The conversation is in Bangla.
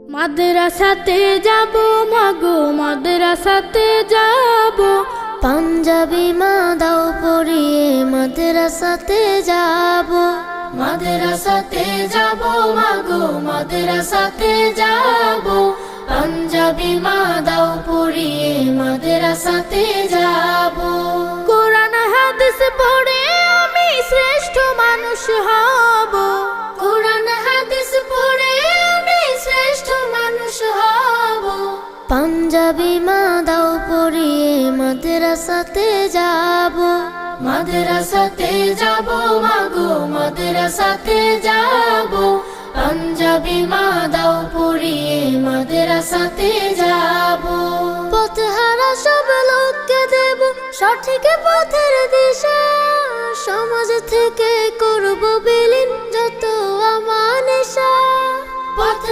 মাদ্রাসাতে যাব মাগো, মাদ্রাসাতে যাব। পাঞ্জাবি মা দাও পরিয়ে মাদ্রাসাতে যাব। মাদ্রাসাতে যাব মাগো, মাদ্রাসাতে যাব। পাঞ্জাবি মা দাও পরিয়ে মাদ্রাসাতে যাব। কোরআন হাদিস পড়ে আমি শ্রেষ্ঠ মানুষ হব। কোরআন হাদিস পড়ে আমি শ্রেষ্ঠ মানুষ হব। পাঞ্জাবি মা দাও পরিয়ে মাদ্রাসাতে যাব। মাদ্রাসাতে যাব মাগো, মাদ্রাসাতে যাব। পাঞ্জাবি মা দাও পরিয়ে মাদ্রাসাতে যাব। পথহারা সব লোককে দেব সঠিক পথের দিশা। সমাজ থেকে করব বিলীন যত আমানিশা।